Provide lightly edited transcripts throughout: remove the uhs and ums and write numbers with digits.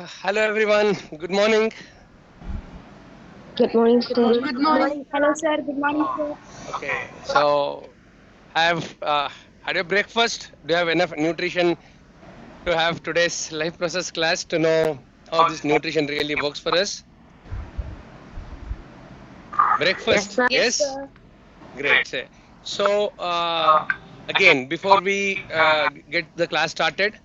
Hello everyone. Good morning. Good morning, sir. Good morning. Hello, sir. Good morning, sir. Okay, so have had your breakfast? Do you have enough nutrition to have today's life process class to know how this nutrition really works for us? Yes, Breakfast, sir. Yes. yes. Great. So again, before we get the class started,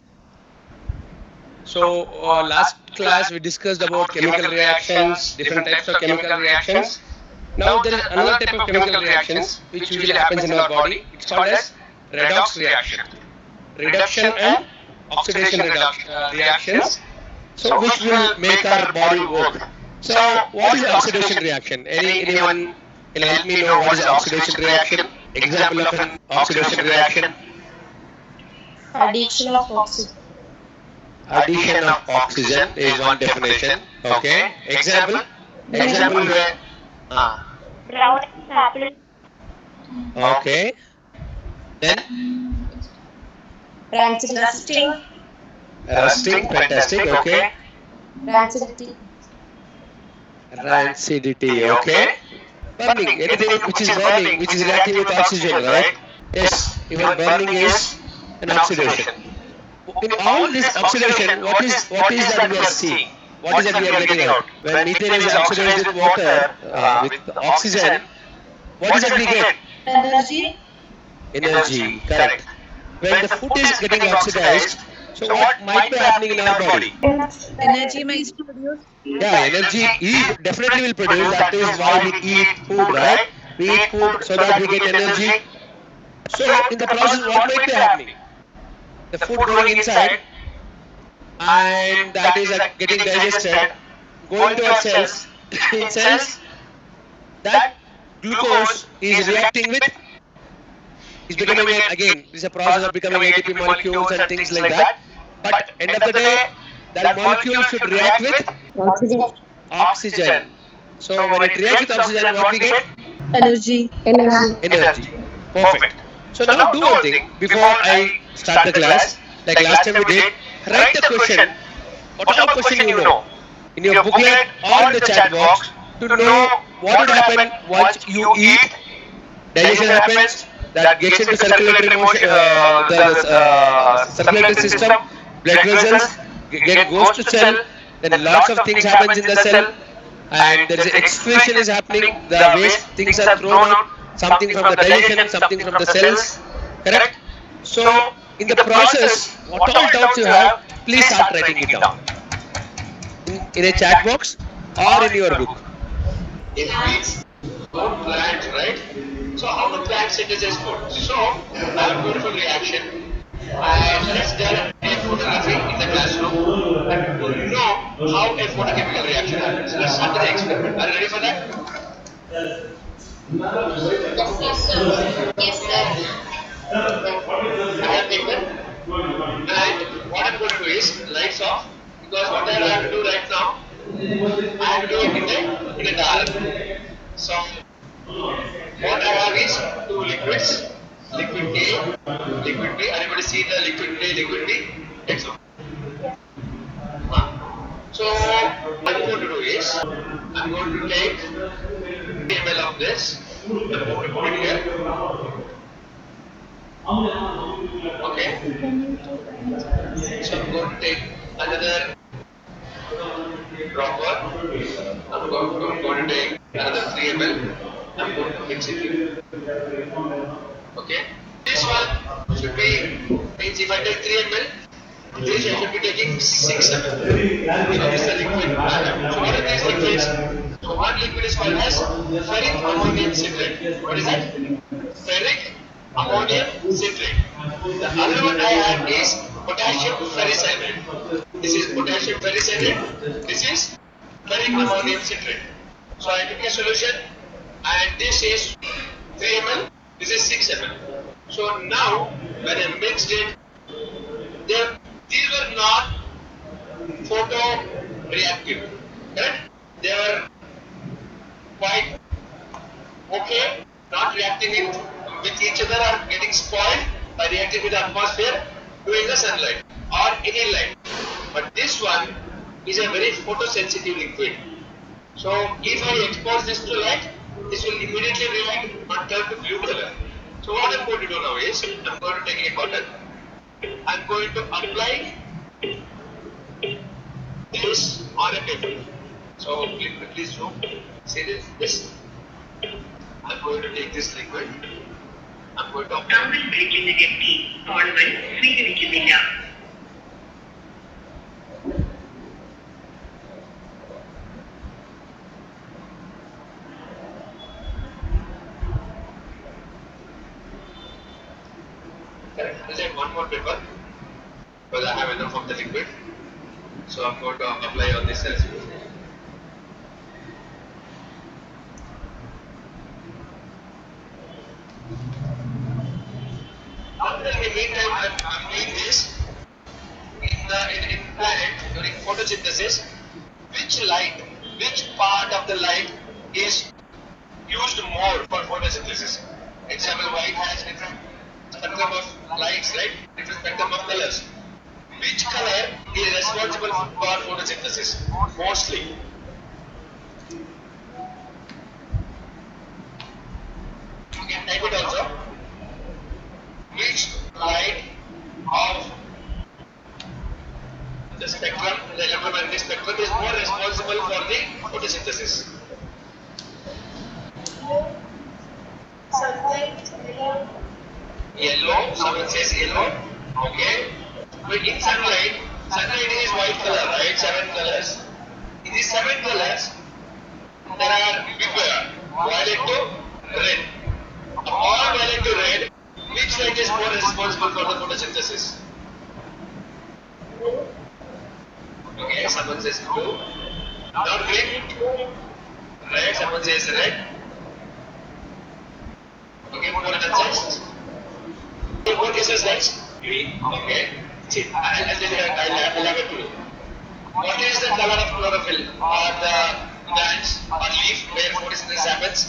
so last class we discussed about chemical reactions, different types of chemical reactions. Now there is another type of chemical reactions which usually happens in our body. It's called as redox reaction. Reduction and oxidation reactions. So which will make our body work. So what is oxidation reaction? Anyone can help me know what is oxidation reaction? Example of an oxidation reaction. Addiction of oxygen. Addition of oxygen is one definition. Okay. Example. Example where. Browning apple. Okay. Then Rancid. rusting. Fantastic. Okay. Rancidity. Rancidity. Okay. Burning. Anything which is burning, which is reacting with oxygen, right? Yes. Even burning is an oxidation. In all this oxidation, what is that we are seeing? What is that we are getting out? When methane is oxidized with water, with oxygen, what is that we get? Energy. Energy. Correct. When the food is getting oxidized, so what might be happening in our body? Energy may produce. Yeah, energy definitely will produce. That is why we eat food, right? We eat food so that we get energy. So in the process, what might be happening? The food going inside, and that is getting digested, going to our cells. In cells, that glucose is reacting with, is becoming again. This is a process of becoming ATP molecules and things like that. But end of the day, that molecule should react with Oxygen. oxygen. So when it reacts with oxygen, what we get? Energy. Energy. Energy. Perfect. So now do one thing before I start the class. Like last time we did, write the question. What all question you know in your booklet or in the chat box to know what would happen once you eat. Digestion happens. That gets into circulatory motion, the circulatory system, blood vessels, goes to cell. Then lots of things happens in the cell, and there is excretion is happening. The waste things are thrown out. Something from the digestion, something from the cells. Correct. So in the process, what all doubts you have, please start writing it down in a chat box or in your book. It means about plants, right? So how do plants synthesize food? So I have a beautiful reaction. And let's done a photography in the classroom and we will know how a photochemical reaction happens. Let's start the experiment. Are you ready for that? Yes, sir. I have taken and what I'm going to do is lights off because what I have to do right now, I have to do it in the dark. So what I have is two liquids, liquid A, liquid B. Anybody see the liquid A, liquid B? Yes. So what I'm going to do is I'm going to take 3 ml of this. I'm going to put it here. Okay. So I'm going to take another dropper. I'm going to take another 3 ml. I'm going to mix it here. Okay. This one should be, means if I take 3 ml, this I should be taking 6 ml. So this is the liquid. So what are these liquids? So one liquid is called as ferric ammonium citrate. What is it? Ferric ammonium citrate. The other one I have is potassium ferricyanide. This is potassium ferricyanide. This is ferric ammonium citrate. So I took a solution and this is 3 ml, this is 6 ml. So now when I mixed it, these were not photoreactive. Correct? They were quite okay, not reacting with each other or getting spoiled by reacting with the atmosphere during the sunlight or any light. But this one is a very photosensitive liquid. So if I expose this to light, this will immediately react and turn to blue color. So what I'm going to do now is, I'm going to take a cotton, I'm going to apply this on a paper. So please zoom. See this. I'm going to take this liquid. I'm going to apply. നമ്മൾ വിളിക്കുന്ന വ്യക്തി കോളുകൾ സ്വീകരിക്കുന്നില്ല. I'll take one more paper because I have enough of the liquid. So I'm going to apply on this as well. After in the meantime, I'm doing this in planet during photosynthesis. Which part of the light is used more for photosynthesis? Example, white has different spectrum of lights, right? Different spectrum of colors. Which color is responsible for photosynthesis mostly? You can type it also. Which light of the spectrum, the electromagnetic spectrum, is more responsible for the photosynthesis? Sunlight, Yellow, someone says yellow, okay. But in sunlight is white color, right? 7 colors. In these 7 colors, there are violet to red. All violet to red, which light is more responsible for the photosynthesis? Okay, someone says blue. Not green. Red, someone says red. Okay, more answers. What is this next? Green. Okay. See, I'll have it to you. What is the color of chlorophyll or the branch or leaf where photosynthesis happens?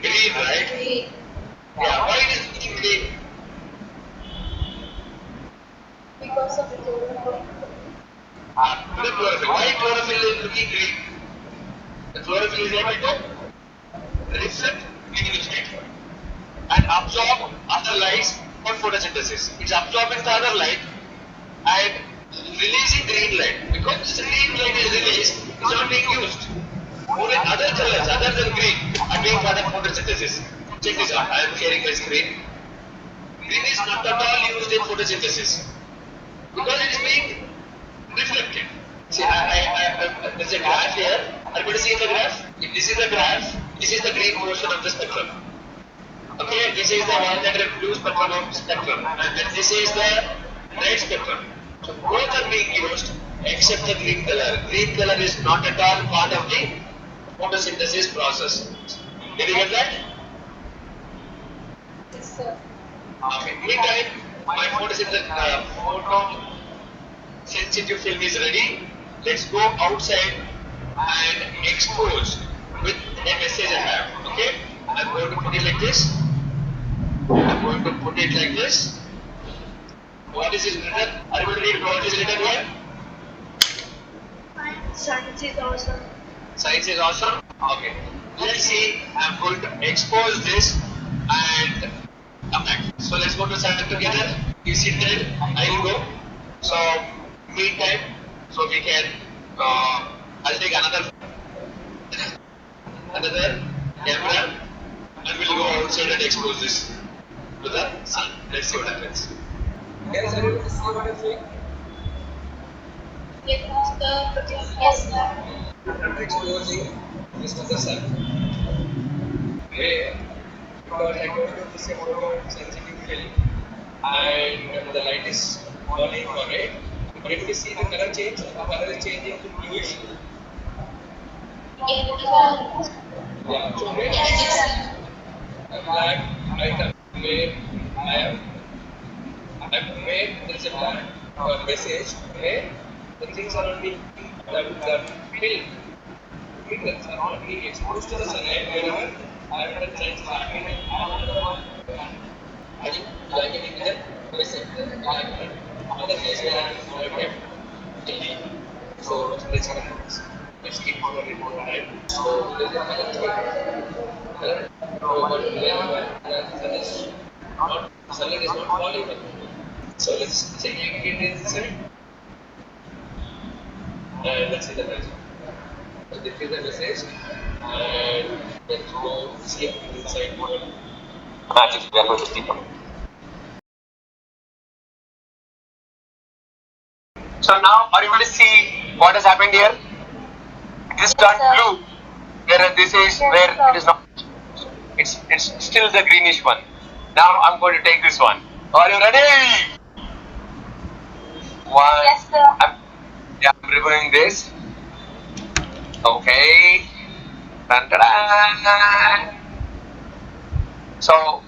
Green, right? green. Yeah. Why it is looking green? Because of the chlorophyll. The chlorophyll. Why chlorophyll is looking green? The chlorophyll is able to reflect green light and absorb other lights for photosynthesis. It's absorbing the other light and releasing green light. Because this green light is released, it's not being used. Only other colors other than green are being part of photosynthesis. Check this out. I am sharing my screen. Green is not at all used in photosynthesis because it is being reflected. See, there's a graph here. Are you going to see the graph? If this is the graph, this is the green portion of the spectrum. Okay, this is the 100 blue spectrum of spectrum, and then this is the red spectrum. So both are being used except the green color. Green color is not at all part of the photosynthesis process. Did you get that? Yes, sir. Okay. Meantime, my photosensitive film is ready. Let's go outside and expose with a message I have. Okay? I'm going to put it like this. I'm going to put it like this. What is it written? Are you going to read what is written here? Science is awesome. Science is awesome. Okay. Let's see. I'm going to expose this and come back. So let's go to side together. You sit there. I will go. So meantime, so we can. I'll take another camera and we'll go outside and expose this to the sun. Let's see what happens. Guys, are you able to see what I'm saying? Yes, sir. I'm exposing this to the sun. Where? Because I told you this is a photosensitive film and the light is falling on it. But if you see the color change, the color is changing to bluish. Yes, Yeah, so where a black item where I'm where there is a black message where the things are only the film pigments are not being exposed to the sunlight wherever I am at times happening. I think like it with the message. Other place where I am So let's keep on the remote ahead. So there's another thing. Sunlight is not falling. So let's check again this side. And let's see the message. So this is the message. And let's go see inside what magic we are going to see. So now are you able to see what has happened here? This turned blue, whereas this is where it is not. It's still the greenish one. Now I'm going to take this one. Are you ready? One. Yes, sir. I'm removing this. Okay. Dun, dun, dun. So,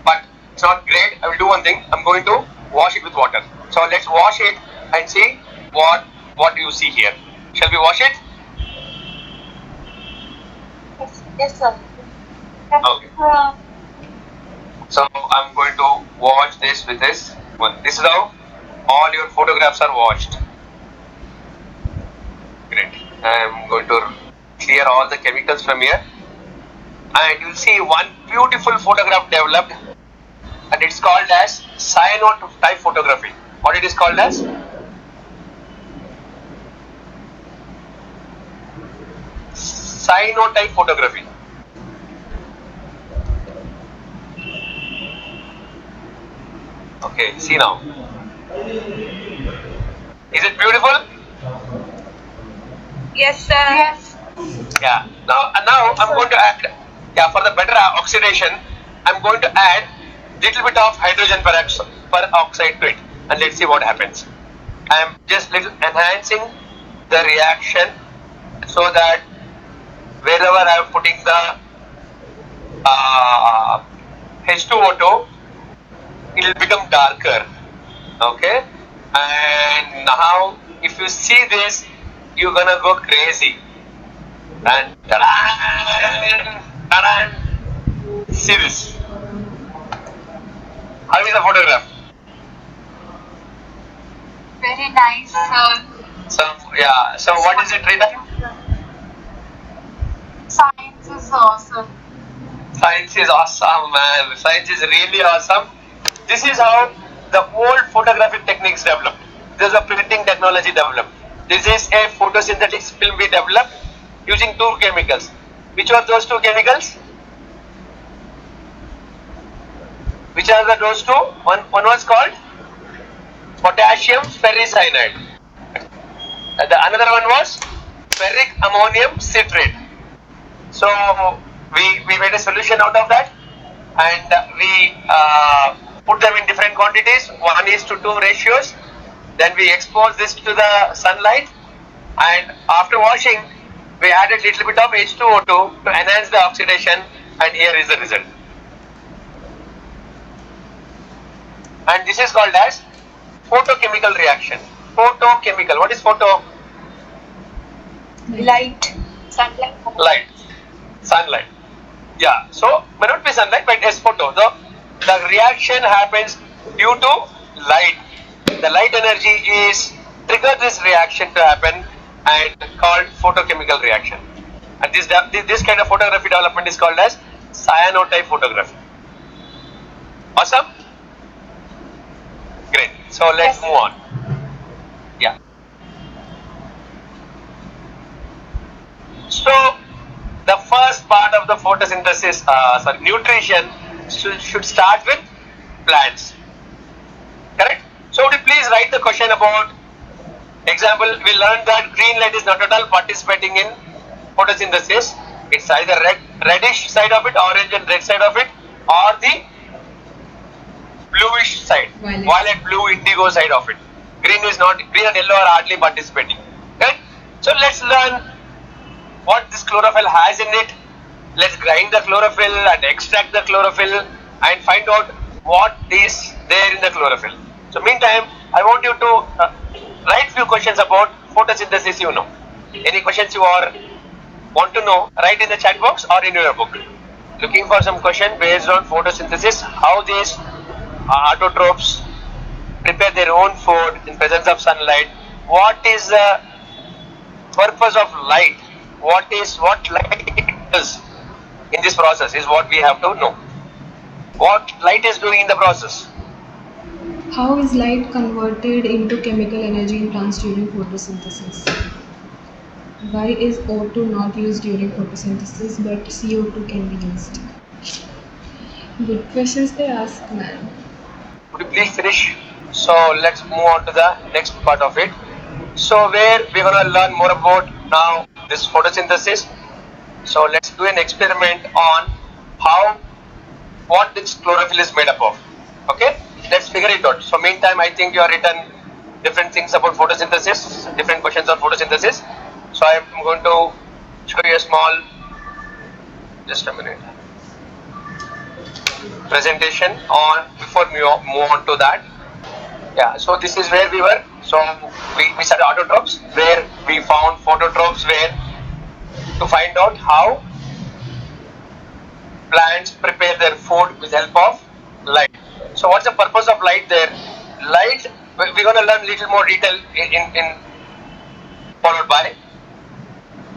but it's not great. I will do one thing. I'm going to wash it with water. So let's wash it and see what you see here. Shall we wash it? Yes, sir. Okay. So I'm going to wash this with this one. This is how all your photographs are washed. Great. I'm going to clear all the chemicals from here. And you'll see one beautiful photograph developed, and it's called as cyanotype photography. What it is called as? Cyanotype photography. Okay, see now. Is it beautiful? Yes, sir. Yes. Yeah. Now I'm going to add, for the better oxidation, I'm going to add little bit of hydrogen peroxide to it, and let's see what happens. I'm just little enhancing the reaction so that wherever I'm putting the H2O2, it will become darker. Okay, and now if you see this, you're gonna go crazy. And see this. How is the photograph? Very nice, sir. So what is it written? Science is awesome. Science is awesome, man. Science is really awesome. This is how the old photographic techniques developed. This is a printing technology developed. This is a photosynthetic film we developed using two chemicals. Which are those two chemicals? Which are those two? One was called potassium ferricyanide. And the another one was ferric ammonium citrate. So we made a solution out of that, and we put them in different quantities, 1:2 ratios. Then we expose this to the sunlight, and after washing, we added little bit of H2O2 to enhance the oxidation, and here is the result. And this is called as photochemical reaction. Photochemical. What is photo? Light. Sunlight. Light. Sunlight. Yeah. So may not be sunlight, but as photo. The reaction happens due to light. The light energy is trigger this reaction to happen, and called photochemical reaction. And this kind of photography development is called as cyanotype photography. Awesome. Great. So let's move on. Yeah. So the first part of the photosynthesis, nutrition should start with plants. Correct? So would you please write the question about, example, we learned that green light is not at all participating in photosynthesis. It's either reddish side of it, orange and red side of it, or the bluish side, violet, blue, indigo side of it. Green and yellow are hardly participating. Right? So let's learn what this chlorophyll has in it. Let's grind the chlorophyll and extract the chlorophyll and find out what is there in the chlorophyll. So meantime, I want you to write few questions about photosynthesis. Any questions you want to know, write in the chat box or in your book. Looking for some question based on photosynthesis, how these autotrophs prepare their own food in presence of sunlight, what is the purpose of light? What light does in this process is what we have to know. What light is doing in the process? How is light converted into chemical energy in plants during photosynthesis? Why is O2 not used during photosynthesis but CO2 can be used? Good questions they ask, man. Could you please finish? So let's move on to the next part of it. So where we're gonna learn more about now this photosynthesis. So let's do an experiment on what this chlorophyll is made up of. Okay, let's figure it out. So meantime, I think you have written different things about photosynthesis, different questions on photosynthesis. So I'm going to show you a small, just a minute, presentation on before we move on to that. Yeah, so this is where we were. So we started autotrophs, where we found phototrophs, where to find out how plants prepare their food with help of light. So what's the purpose of light there? Light, we're going to learn little more detail in followed by.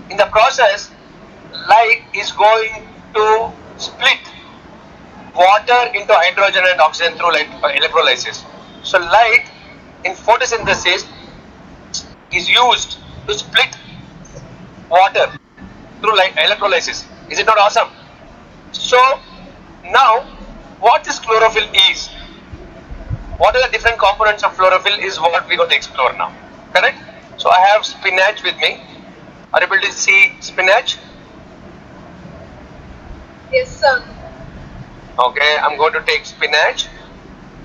In the process, light is going to split water into hydrogen and oxygen through electrolysis. So light in photosynthesis is used to split water through electrolysis. Is it not awesome? So now what this chlorophyll is, what are the different components of chlorophyll is what we're going to explore now. Correct? So I have spinach with me. Are you able to see spinach? Yes, sir. Okay, I'm going to take spinach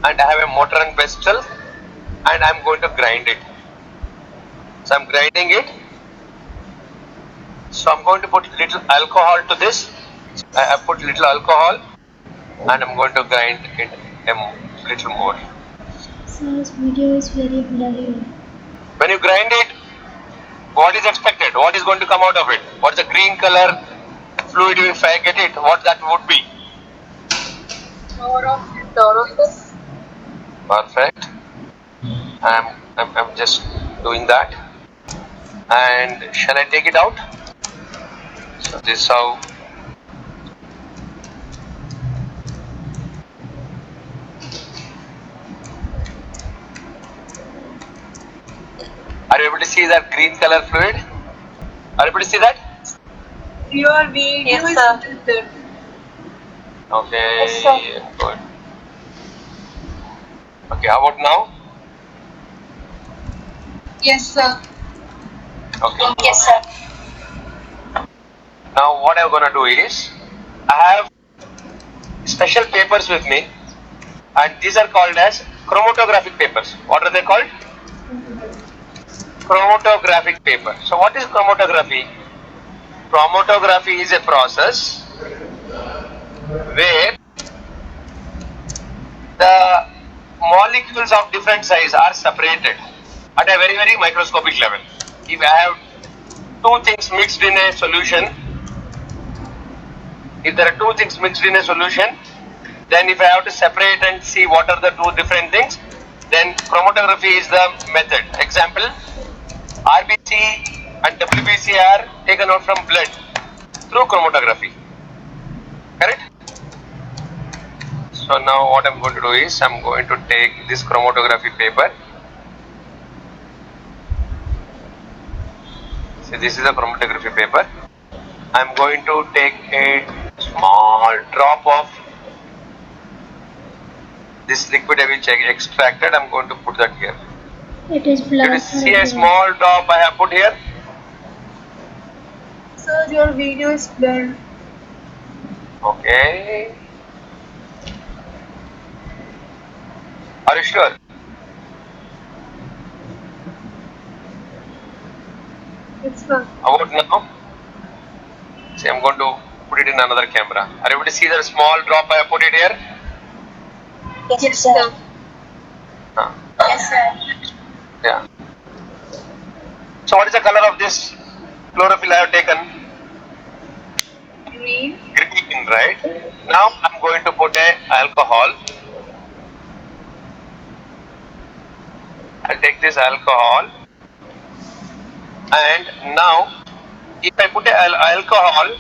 and I have a mortar and pestle and I'm going to grind it. So I'm grinding it. So I'm going to put little alcohol to this. I have put little alcohol and I'm going to grind it a little more. Sir's video is very blurry. When you grind it, what is expected? What is going to come out of it? What's the green color fluid if I get it? What that would be? Chlorophyll. Perfect. I'm just doing that. And shall I take it out? So this is how. Are you able to see that green color fluid? Are you able to see that? Your video is good. Okay, Yes, sir. good. Okay, how about now? Yes, sir. Okay. Yes, sir. Now what I'm gonna do is, I have special papers with me and these are called as chromatographic papers. What are they called? Chromatographic paper. So what is chromatography? Chromatography is a process where the molecules of different size are separated at a very, very microscopic level. If I have two things mixed in a solution, if there are two things mixed in a solution, then if I have to separate and see what are the two different things, then chromatography is the method. Example, RBC and WBC are taken out from blood through chromatography. Correct? So now what I'm going to do is, I'm going to take this chromatography paper. So this is a chromatography paper. I'm going to take a small drop of this liquid which I extracted. I'm going to put that here. It is Did black. you see a small drop I have put here? Sir, your video is blurred. Okay. Are you sure? Yes, sir. How about now? See, I'm going to put it in another camera. Are you able to see that small drop I have put it here? Yes, sir. Huh. Yes, sir. Yeah. So what is the color of this chlorophyll I have taken? Green. Green, right? Now I'm going to put a alcohol. I'll take this alcohol And now, if I put alcohol,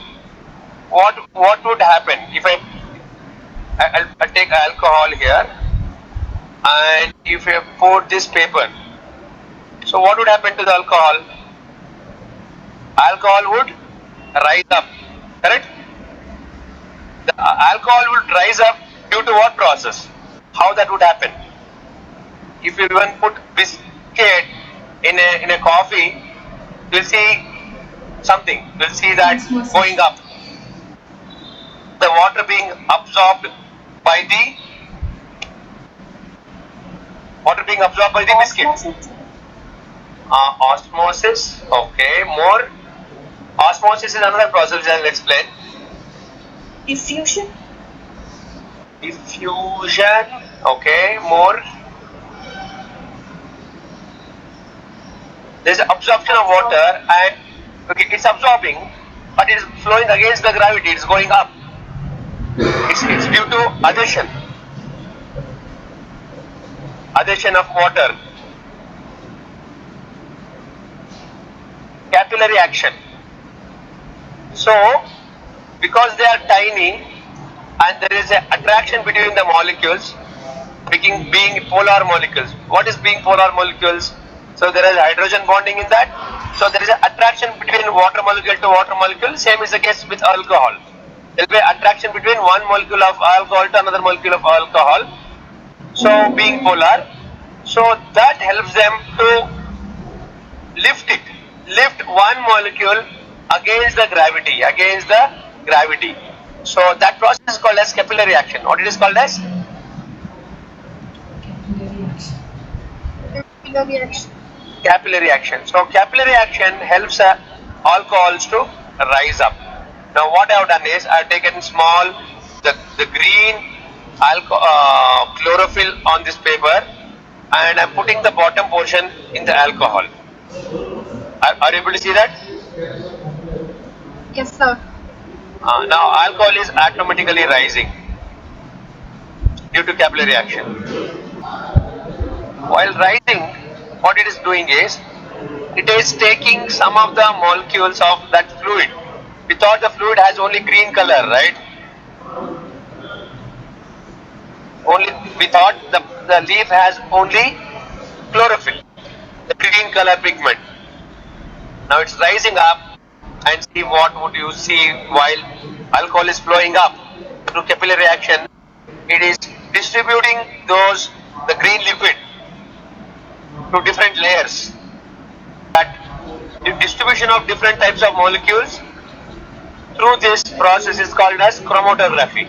what would happen if I'll take alcohol here, and if I pour this paper, so what would happen to the alcohol? Alcohol would rise up, correct? The alcohol would rise up due to what process? How that would happen? If you even put biscuit in a coffee, you'll see something. You'll see that Osmosis. going up. The water being absorbed by the biscuit. Osmosis. Osmosis. Okay, more. Osmosis is another process which I'll explain. Diffusion. Diffusion. Okay, more. There's absorption of water, and okay, it's absorbing, but it is flowing against the gravity. It's going up. It's due to addition. Addition of water. Capillary action. So, because they are tiny and there is an attraction between the molecules, being polar molecules. What is being polar molecules? So there is hydrogen bonding in that. So there is an attraction between water molecule to water molecule. Same is the case with alcohol. There will be an attraction between one molecule of alcohol to another molecule of alcohol. So being polar, so that helps them to lift one molecule against the gravity. So that process is called as capillary action. What it is called as? Capillary action. Capillary action. Capillary action. So capillary action helps alcohols to rise up. Now what I have done is I have taken the green chlorophyll on this paper, and I am putting the bottom portion in the alcohol. Are you able to see that? Yes, sir. Now alcohol is automatically rising due to capillary action. While rising, what it is doing is, it is taking some of the molecules of that fluid. We thought the fluid has only green color, right? We thought the leaf has only chlorophyll, the green color pigment. Now it's rising up, and see what would you see while alcohol is flowing up through capillary action. It is distributing the green liquid to different layers. That the distribution of different types of molecules through this process is called as chromatography.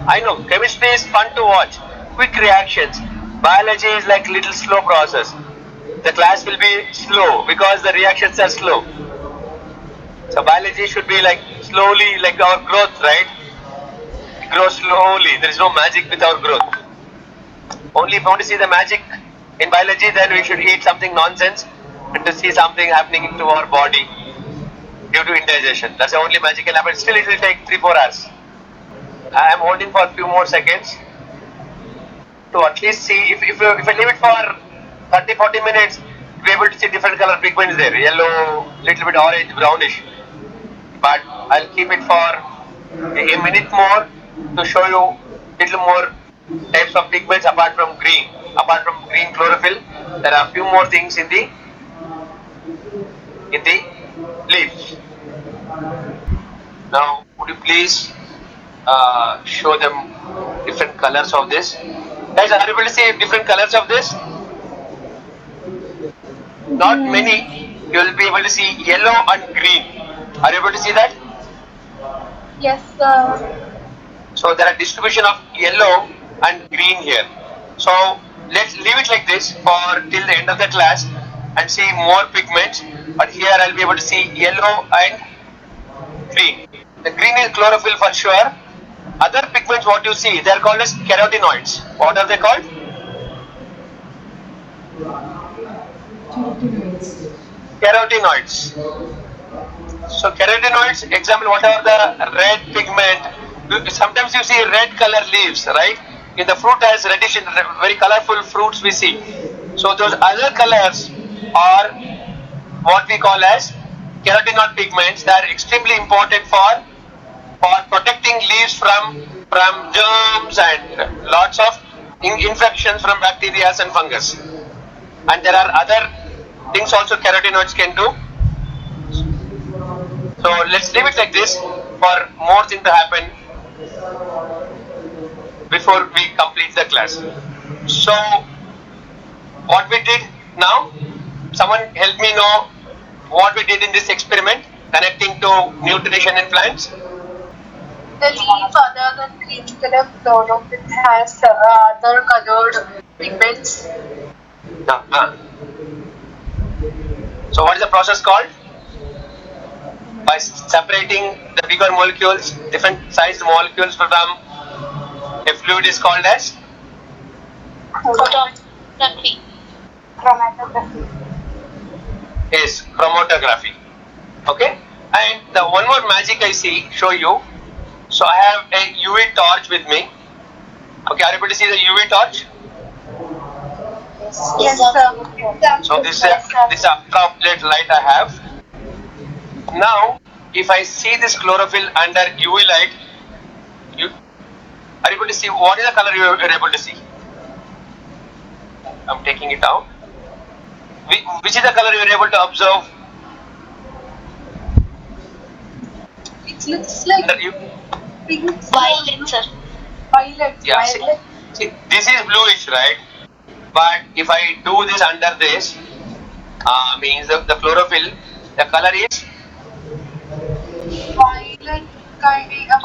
I know chemistry is fun to watch, quick reactions. Biology is like little slow process. The class will be slow because the reactions are slow. So biology should be like slowly, like our growth, right? We grow slowly. There is no magic with our growth. Only if you want to see the magic in biology, then we should eat something nonsense and to see something happening to our body due to indigestion. That's the only magic can happen. Still, it will take 3-4 hours. I am holding for a few more seconds to at least see. If I leave it for 30-40 minutes, you'll be able to see different color pigments there. Yellow, little bit orange, brownish. But I'll keep it for a minute more to show you little more types of pigments apart from green. Apart from green chlorophyll, there are a few more things in the leaf. Now, would you please show them different colors of this? Guys, are you able to see different colors of this? Not many. You will be able to see yellow and green. Are you able to see that? Yes, sir. So there are distribution of yellow and green here. So let's leave it like this for till the end of the class and see more pigments. But here I'll be able to see yellow and green. The green is chlorophyll for sure. Other pigments what you see, they are called as carotenoids. What are they called? Carotenoids. So carotenoids, example, whatever the red pigment, sometimes you see red color leaves, right? In the fruit has reddish, very colorful fruits we see. So those other colors are what we call as carotenoid pigments. They are extremely important for protecting leaves from germs and lots of infections from bacteria and fungus. And there are other things also carotenoids can do. So let's leave it like this for more thing to happen before we complete the class. So what we did now, someone help me know what we did in this experiment connecting to nutrition in plants. The leaf other than green color chlorophyll has other colored pigments. So what is the process called? By separating the bigger molecules, different sized molecules from a fluid is called as Chromatography. Chromatography. Yes, chromatography. Okay, and the one more magic I show you. So I have a UV torch with me. Okay, are you able to see the UV torch? Yes, sir. So this is ultraviolet light I have. Now, if I see this chlorophyll under UV light, you are able to see what is the color you are able to see? I'm taking it out. Which is the color you are able to observe? It looks like violet, sir. Violet. Yeah, Violet. see, this is bluish, right? But if I do this under this, means the chlorophyll, the color is Violet kind of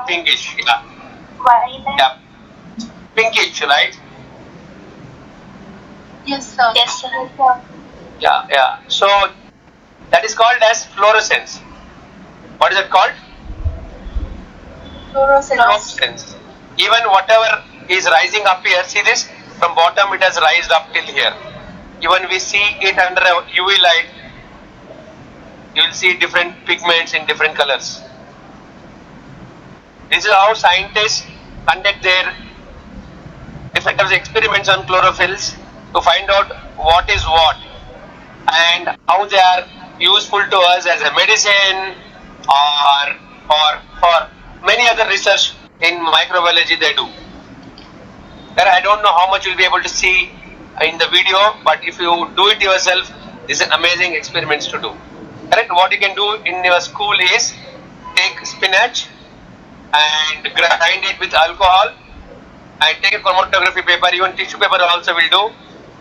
pinkish. Yeah. violet. Yeah. Pinkish, right? Yes, sir. Yes, sir. Yeah. So that is called as fluorescence. What is it called? Fluorescence. Even whatever is rising up here, see this? From bottom it has rised up till here. Even we see it under a UV light, you will see different pigments in different colors. This is how scientists conduct their different types of experiments on chlorophylls to find out what is what and how they are useful to us as a medicine or for many other research in microbiology they do. There I don't know how much you'll be able to see in the video, but if you do it yourself, this is amazing experiments to do. Correct? What you can do in your school is take spinach and grind it with alcohol and take a chromatography paper, even tissue paper also will do.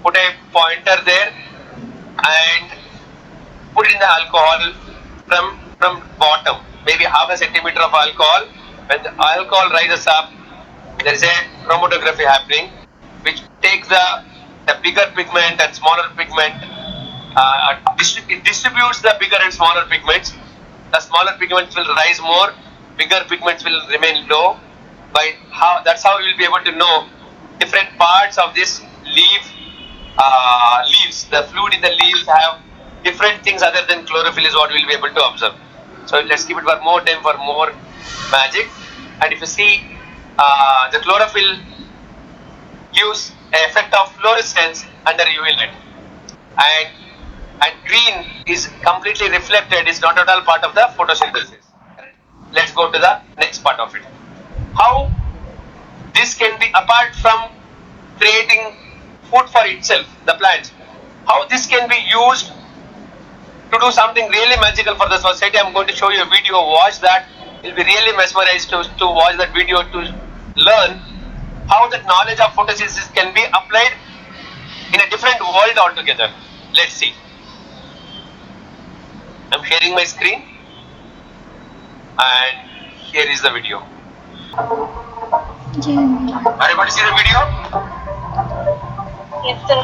Put a pointer there and put in the alcohol from bottom, maybe half a centimeter of alcohol. When the alcohol rises up, there is a chromatography happening, which takes the bigger pigment and smaller pigment. It distributes the bigger and smaller pigments. The smaller pigments will rise more, bigger pigments will remain low. That's how you will be able to know different parts of this leaves. The fluid in the leaves have different things other than chlorophyll is what we will be able to observe. So let's keep it for more time for more magic. And if you see, the chlorophyll gives an effect of fluorescence under UV light, and green is completely reflected, is not at all part of the photosynthesis. Let's go to the next part of it. How this can be, apart from creating food for itself, the plants, how this can be used to do something really magical for the society. I'm going to show you a video. Watch that. You'll be really mesmerized to watch that video to learn how that knowledge of photosynthesis can be applied in a different world altogether. Let's see. I'm sharing my screen and here is the video. Are you able to see the video? Yes, sir.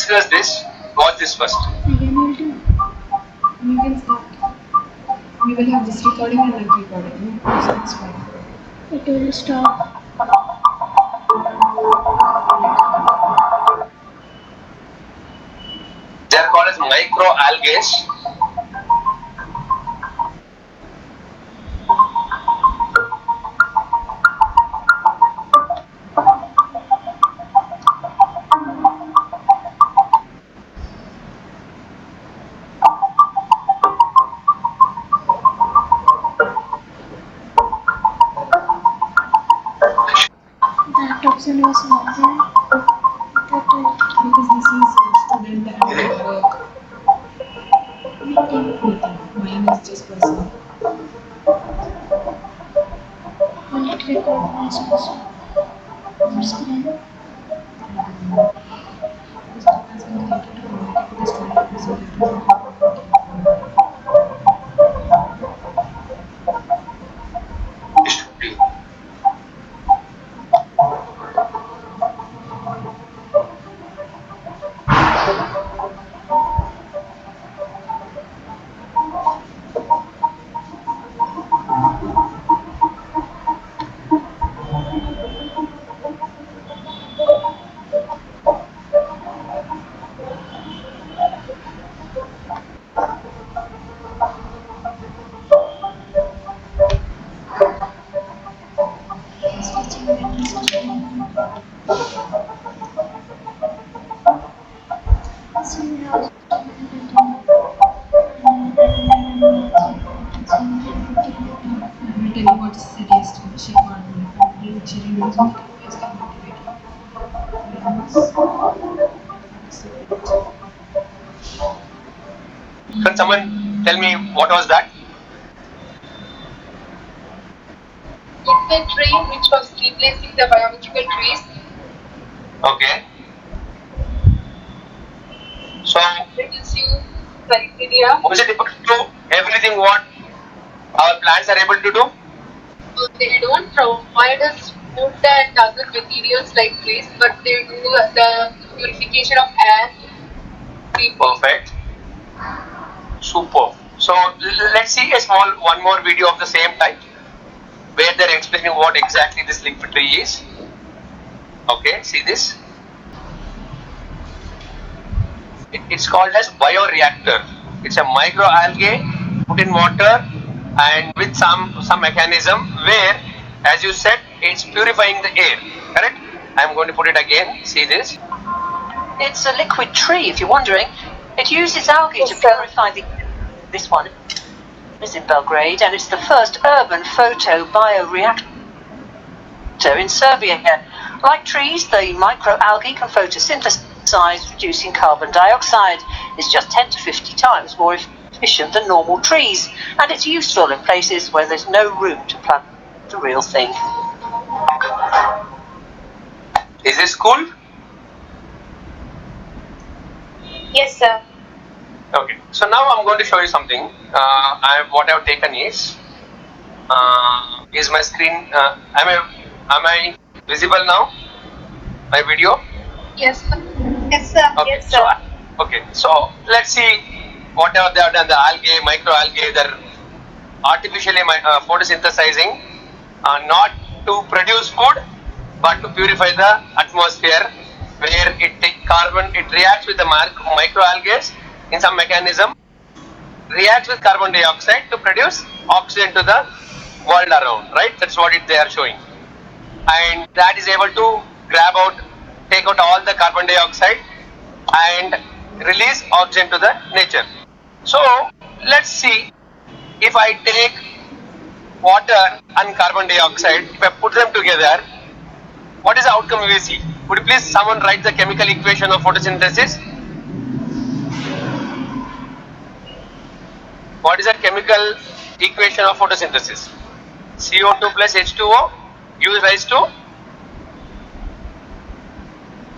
discuss this. Watch this first. Again, will do. You can start. We will have this recording and that recording. So it's fine. It will stop. They are called as microalgae. That option was not there. Because this is student and work. Meeting. Mine is just personal. Will it recognize also? Your screen? The student has been connected to communicate with the student representative. Switching between screen. So you have I will tell you what she said yesterday. She called me. She reduced the device can motivate you. Can someone tell me what was that? It's a train which was replacing the biological trees. Okay. So, Reducing criteria. was it able to do everything what our plants are able to do? They don't provide us food and other materials like trees, but they do the purification of air. Perfect. Super. So let's see one more video of the same type where they're explaining what exactly this liquid tree is. Okay, see this. It's called as bioreactor. It's a microalgae put in water and with some mechanism where, as you said, it's purifying the air. Correct? I'm going to put it again. See this. It's a liquid tree, if you're wondering. It uses algae Yes, to sir. purify the... This one is in Belgrade, and it's the first urban photo bioreactor in Serbia. Like trees, the microalgae can photosynthesize, reducing carbon dioxide. It's just 10 to 50 times more efficient than normal trees, and it's useful in places where there's no room to plant the real thing. Is this cool? Yes, sir. Okay, so now I'm going to show you something. What I've taken is my screen. Am I visible now? My video. Yes, sir. Yes, sir. Okay, Yes, sir. so let's see whatever they have done. The algae, microalgae, they're artificially photosynthesizing, not to produce food, but to purify the atmosphere, where it reacts with the microalgae in some mechanism, reacts with carbon dioxide to produce oxygen to the world around, right? That's what they are showing. And that is able to take out all the carbon dioxide and release oxygen to the nature. So let's see, if I take water and carbon dioxide, if I put them together, what is the outcome we see? Could you please someone write the chemical equation of photosynthesis? What is the chemical equation of photosynthesis? CO2 plus H2O gives rise to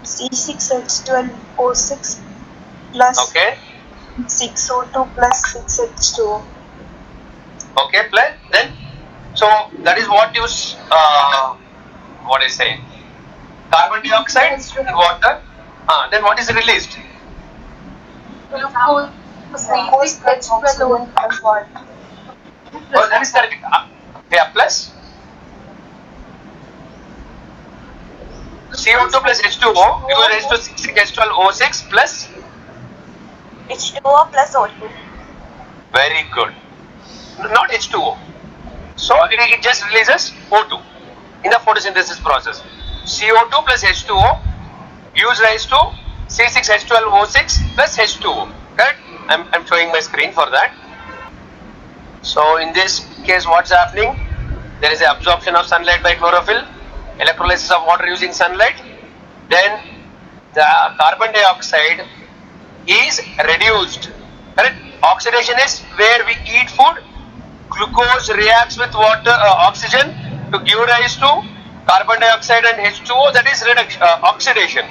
C6H12O6 plus okay 6O2 plus 6H2O. Okay, plus then, so that is what use what I say, carbon dioxide in water. Then what is released? Glucose 6H12O. Oh, that is correct. Yeah, plus CO2 plus H2O, you will raise to 6H12O6 plus H2O plus O2. very good. Not H2O. So it just releases O2 in the photosynthesis process. CO2 plus H2O gives rise to C6H12O6 plus H2O. Correct? I'm showing my screen for that. So in this case, what's happening? There is an absorption of sunlight by chlorophyll, electrolysis of water using sunlight. Then the carbon dioxide is reduced. Correct? Oxidation is where we eat food. Glucose reacts with water, oxygen to give rise to carbon dioxide and H2O. That is reduction, oxidation.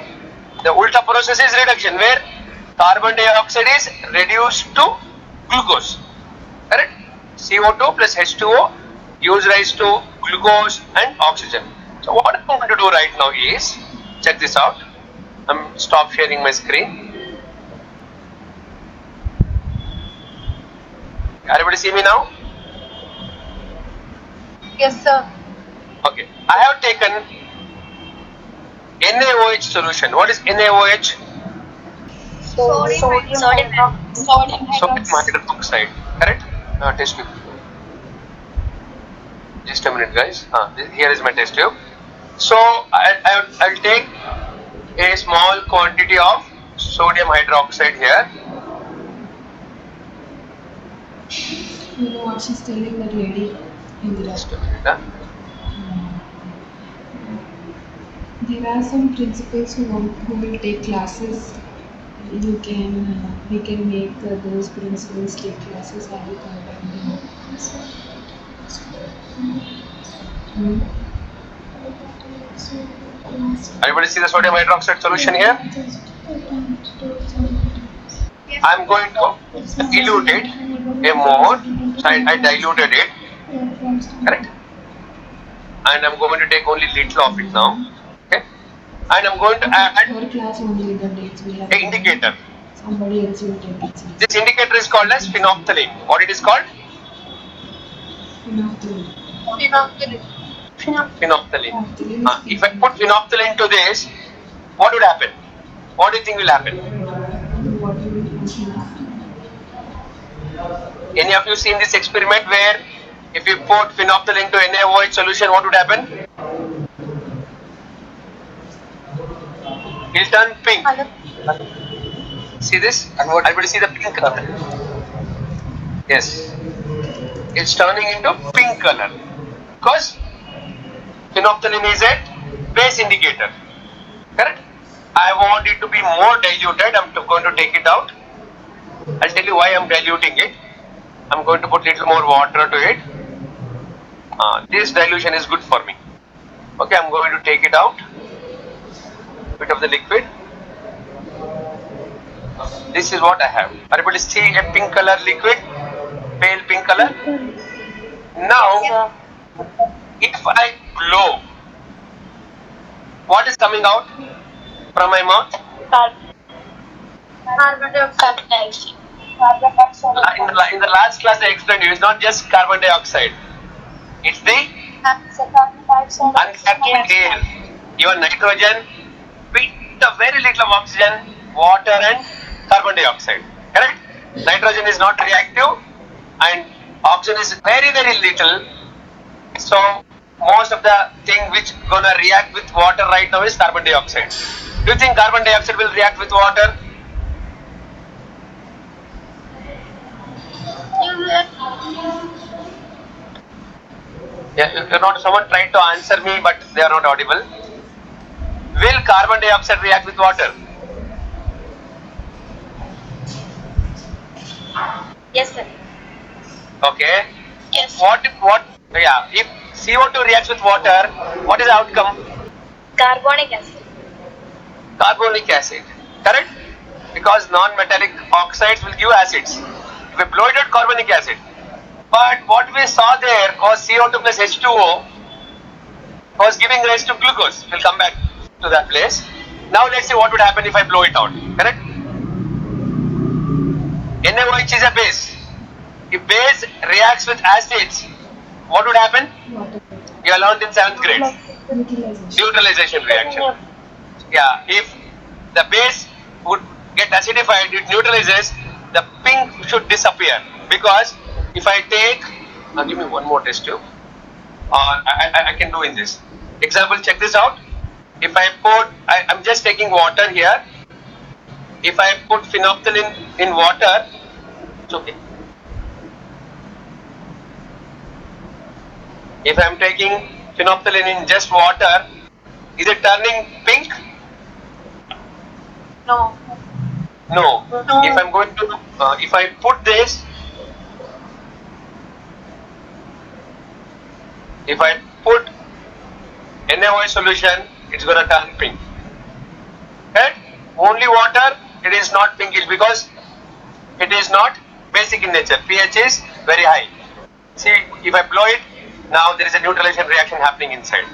The ulta process is reduction, where carbon dioxide is reduced to glucose. Correct? CO2 plus H2O gives rise to glucose and oxygen. So what I'm going to do right now is, check this out. I'm stop sharing my screen. Everybody see me now? Yes, sir. Okay. I have taken NaOH solution. What is NaOH? Sodium hydroxide. Correct? Test tube. Just a minute, guys. Here is my test tube. So I'll take a small quantity of sodium hydroxide here. You know what she's telling that lady in the Just a minute. There are some principals who will take classes. We can make those principals take classes. I will contact them. Everybody see the sodium hydroxide solution here? I'm going to dilute it a more. So I diluted it. Correct? And I'm going to take only little of it now. Okay? And I'm going to add For class only the dates we have. an indicator. Somebody else will take it. This indicator is called as phenolphthalein. What it is called? Phenolphthalein. If I put phenolphthalein to this, what would happen? What do you think will happen? What will be Any of you seen this experiment where if you put phenolphthalein to NaOH solution, what would happen? It will turn pink. See this? Everybody see the pink color? Yes. It's turning into pink color. Because phenolphthalein is a base indicator. Correct? I want it to be more diluted. I'm going to take it out. I'll tell you why I'm diluting it. I'm going to put little more water to it. This dilution is good for me. Okay, I'm going to take it out. Bit of the liquid. This is what I have. Everybody see a pink color liquid? Pale pink color? Now, if I blow, what is coming out from my mouth? Carbon dioxide. In the last class I explained you, it's not just carbon dioxide. It's the unsucking air. Even nitrogen, with a very little of oxygen, water and carbon dioxide. Correct? Nitrogen is not reactive and oxygen is very, very little. So most of the thing which gonna react with water right now is carbon dioxide. Do you think carbon dioxide will react with water? Yeah, you're not. Someone tried to answer me, but they are not audible. Will carbon dioxide react with water? Yes, sir. Okay. Yes. If CO2 reacts with water, what is the outcome? Carbonic acid. Carbonic acid. Correct? Because non-metallic oxides will give acids. We blow it at carbonic acid. But what we saw there was CO2 plus H2O was giving rise to glucose. We'll come back to that place. Now let's see what would happen if I blow it out. Correct? NaOH is a base. If base reacts with acids, what would happen? Water. You are learned in 7th grade. Neutralization. Neutralization reaction. Yeah, if the base would get acidified, it neutralizes, the pink should disappear. Because if I take, give me one more test tube. I can do in this. Example, check this out. If I put, I'm just taking water here. If I put phenolphthalein in water, it's okay. If I'm taking phenolphthalein in just water, is it turning pink? No. No. If I'm going to, if I put this, if I put NaOH solution, it's going to turn pink. Right? Only water, it is not pinkish because it is not basic in nature. pH is very high. See, if I blow it, now there is a neutralization reaction happening inside.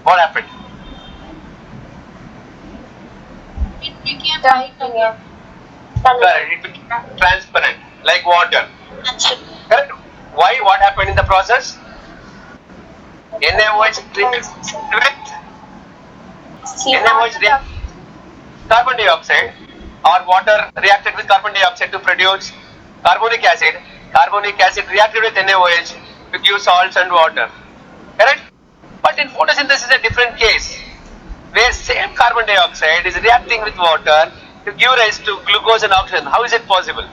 What happened? It became white again. Correct. It became transparent, like water. Correct. Why? What happened in the process? NaOH reacted with NaOH carbon dioxide, or water reacted with carbon dioxide to produce carbonic acid. Carbonic acid reacted with NaOH to give salts and water. Correct? But in photosynthesis, a different case, where same carbon dioxide is reacting with water to give rise to glucose and oxygen. How is it possible?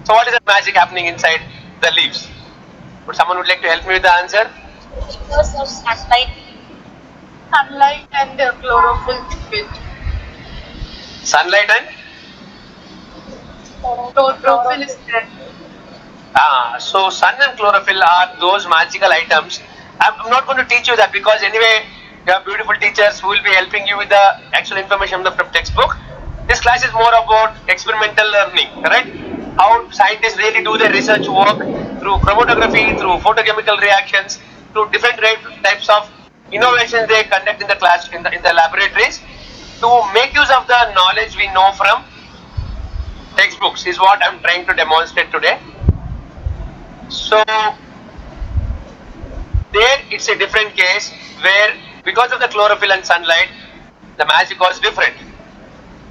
So what is the magic happening inside the leaves? Would someone would like to help me with the answer? Because of sunlight. Sunlight and the chlorophyll with Sunlight and? chlorophyll is there. So sun and chlorophyll are those magical items. I'm not going to teach you that because anyway you have beautiful teachers who will be helping you with the actual information from textbook. This class is more about experimental learning, correct? How scientists really do their research work through chromatography, through photochemical reactions, through different types of innovations they conduct in the class, in the laboratories, to make use of the knowledge we know from textbooks is what I'm trying to demonstrate today. So there it's a different case where because of the chlorophyll and sunlight the magic was different,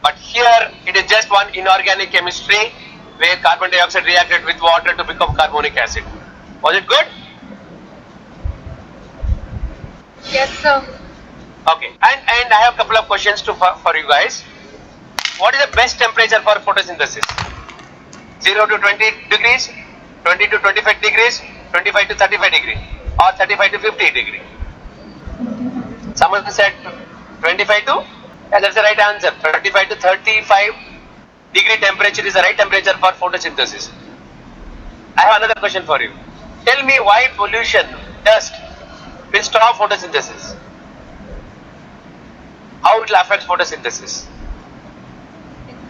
but here it is just one inorganic chemistry where carbon dioxide reacted with water to become carbonic acid. Was it good? Yes, sir. Okay, and I have a couple of questions for you guys. What is the best temperature for photosynthesis? 0 to 20 degrees, 20 to 25 degrees, 25 to 35 degrees, or 35 to 50 degrees? Someone said 25 to? Yeah, that's the right answer. 25 to 35 degree temperature is the right temperature for photosynthesis. I have another question for you. Tell me why pollution, dust, will stop photosynthesis. How it will affect photosynthesis? It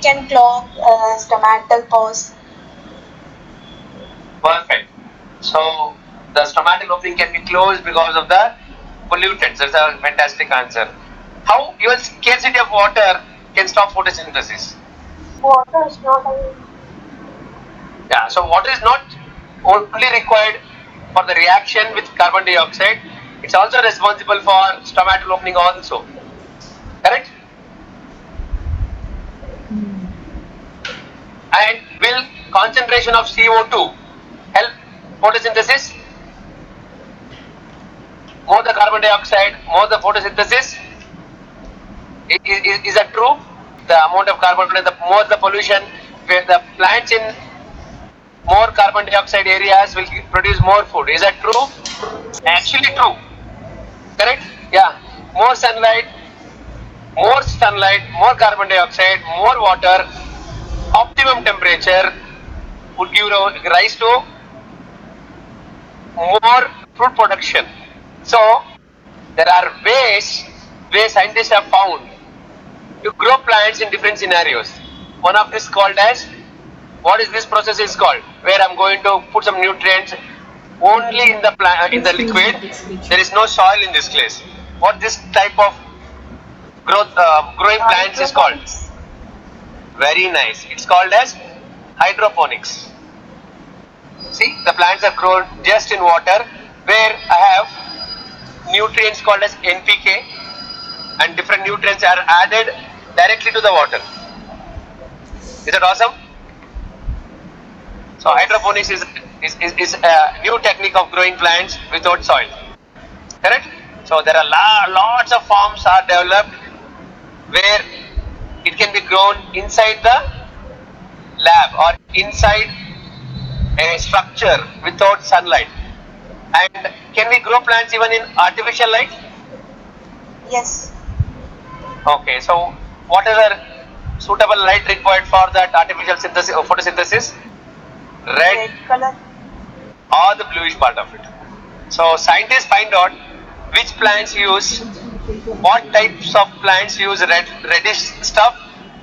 can clog stomatal pores. Perfect. So the stomatal opening can be closed because of the pollutants. That's a fantastic answer. How even scarcity of water can stop photosynthesis? Water is not a Yeah, so water is not only required for the reaction with carbon dioxide, it's also responsible for stomatal opening also. Correct? And will concentration of CO2 help photosynthesis? More the carbon dioxide, more the photosynthesis. Is that true? The amount of carbon and the more the pollution, where the plants in more carbon dioxide areas will produce more food. Is that true? Actually true. Correct? Yeah. More sunlight, more carbon dioxide, more water, optimum temperature would give rise to more fruit production. So there are ways where scientists have found to grow plants in different scenarios. One of this is called as What is this process is called? Where I'm going to put some nutrients only in the liquid. There is no soil in this place. What this type of growing plants is called? Very nice. It's called as hydroponics. See, the plants are grown just in water, where I have nutrients called as NPK, and different nutrients are added directly to the water. Is that awesome? So hydroponics is a new technique of growing plants without soil. Correct? So there are lots of forms are developed where it can be grown inside the lab or inside a structure without sunlight. And can we grow plants even in artificial light? Yes. Okay, so what is the suitable light required for that artificial synthesis or photosynthesis? Red color or the bluish part of it. So scientists find out which plants use, what types of plants use reddish stuff,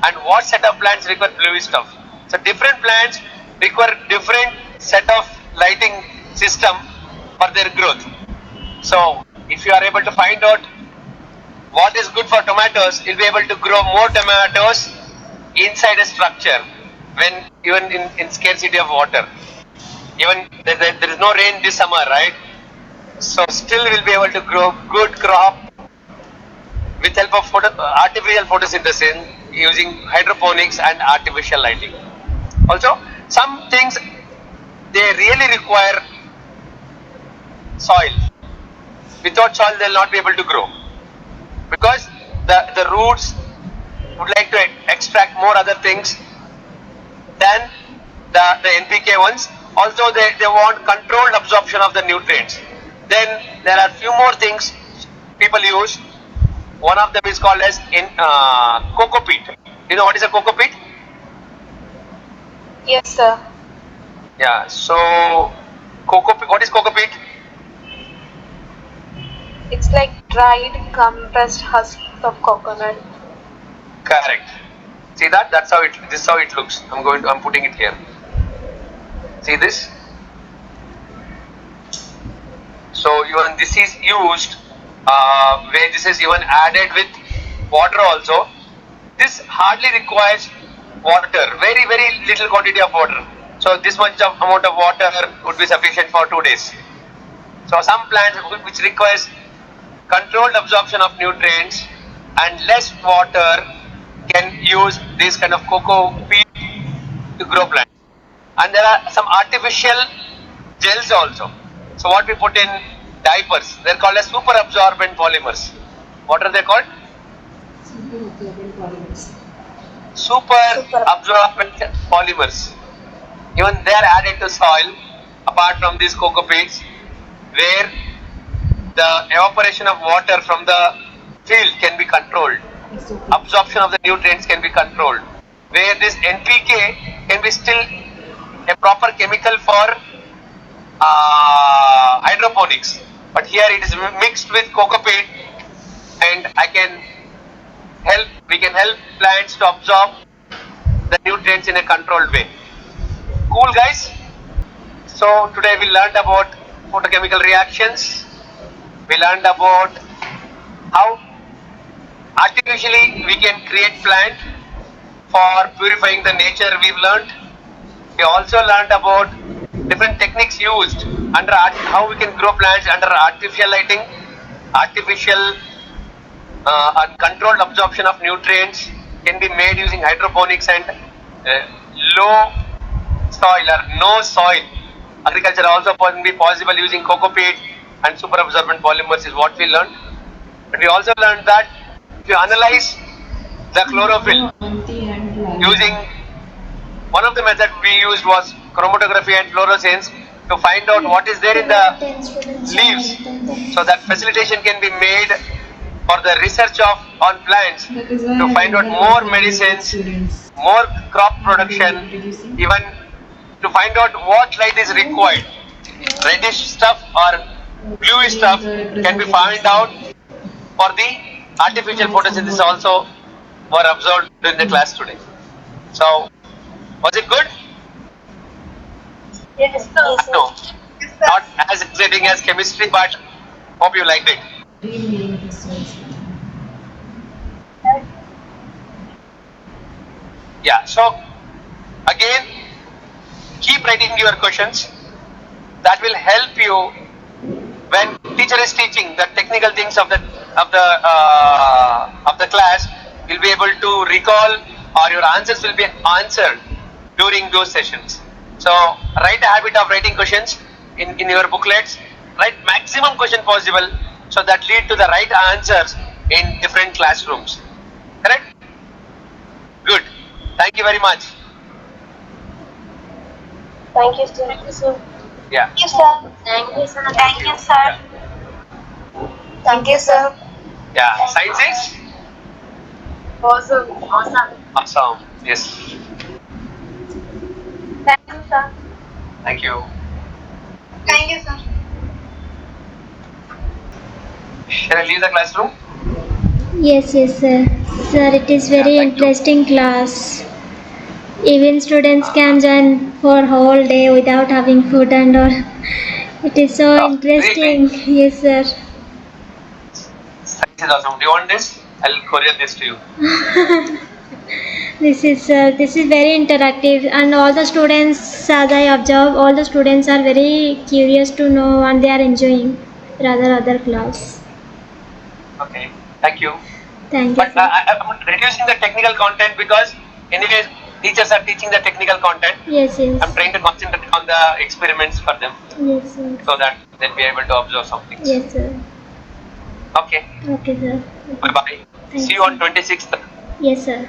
and what set of plants require bluish stuff. So different plants require different set of lighting system for their growth. So if you are able to find out what is good for tomatoes, you'll be able to grow more tomatoes inside a structure when even in scarcity of water. Even there is no rain this summer, right? So still we'll be able to grow good crop with help of artificial photosynthesis using hydroponics and artificial lighting. Also, some things they really require soil. Without soil, they'll not be able to grow because the roots would like to extract more other things than the NPK ones. Also, they want controlled absorption of the nutrients. Then there are few more things people use. One of them is called as coco peat. You know what is a coco peat? Yes, sir. Yeah. So coco peat. What is coco peat? It's like dried, compressed husk of coconut. Correct. See that? That's how it. This is how it looks. I'm putting it here. See this? So even this is used where this is even added with water also. This hardly requires water. Very little quantity of water. So this much of amount of water would be sufficient for 2 days. So some plants which requires controlled absorption of nutrients and less water can use this kind of coco peat to grow plants. And there are some artificial gels also. So what we put in diapers, they're called as super absorbent polymers. What are they called? Super absorbent polymers. Even they are added to soil apart from these coco peats, where the evaporation of water from the field can be controlled. Absorption of the nutrients can be controlled. Where this NPK can be still a proper chemical for hydroponics. But here it is mixed with coco peat, and we can help plants to absorb the nutrients in a controlled way. Cool, guys? So today we learned about photochemical reactions. We learned about how artificially we can create plant for purifying the nature. We've learned. We also learned about different techniques used under how we can grow plants under artificial lighting, artificial and controlled absorption of nutrients can be made using hydroponics and low soil or no soil agriculture also can be possible using coco peat and super absorbent polymers is what we learned. But we also learned that if you analyze the chlorophyll using one of the methods we used was chromatography and fluorescence to find out what is there in the leaves, so that facilitation can be made for the research on plants to find out more medicines, more crop production, even to find out what light is required. Reddish stuff or bluish stuff can be found out for the artificial photosynthesis also were observed in the class today. So, was it good? Yes, sir. No, not as exciting as chemistry, but hope you liked it. Reading research. Yeah, so again, keep writing your questions. That will help you when teacher is teaching the technical things of the class. You'll be able to recall, or your answers will be answered during those sessions. So write a habit of writing questions in your booklets. Write maximum question possible, so that lead to the right answers in different classrooms. Correct? Good. Thank you very much. Thank you, sir. Thank you, sir. Yeah. Thank you, sir. Thank you, sir. Thank you, sir. Yeah. Thank you, sir. Yeah. Science is Awesome. Awesome. awesome. Yes. Thank you, sir. Thank you. Thank you, sir. Can I leave the classroom? Yes, yes, sir. Sir, it is very Yeah, thank you. interesting class. Even students can join for whole day without having food and all. It is so Oh, interesting. really? Yes, sir. Science is awesome. Do you want this? I'll courier this to you. This is very interactive, and all the students, as I observe, all the students are very curious to know, and they are enjoying rather other class. Okay. Thank you. Thank you, But sir. I'm reducing the technical content because anyways teachers are teaching the technical content. Yes, yes. I'm trying to concentrate on the experiments for them, Yes, sir. so that they'll be able to observe some things. Yes, sir. Okay. Okay, sir. Bye bye. Thanks. See you on 26th. Yes, sir.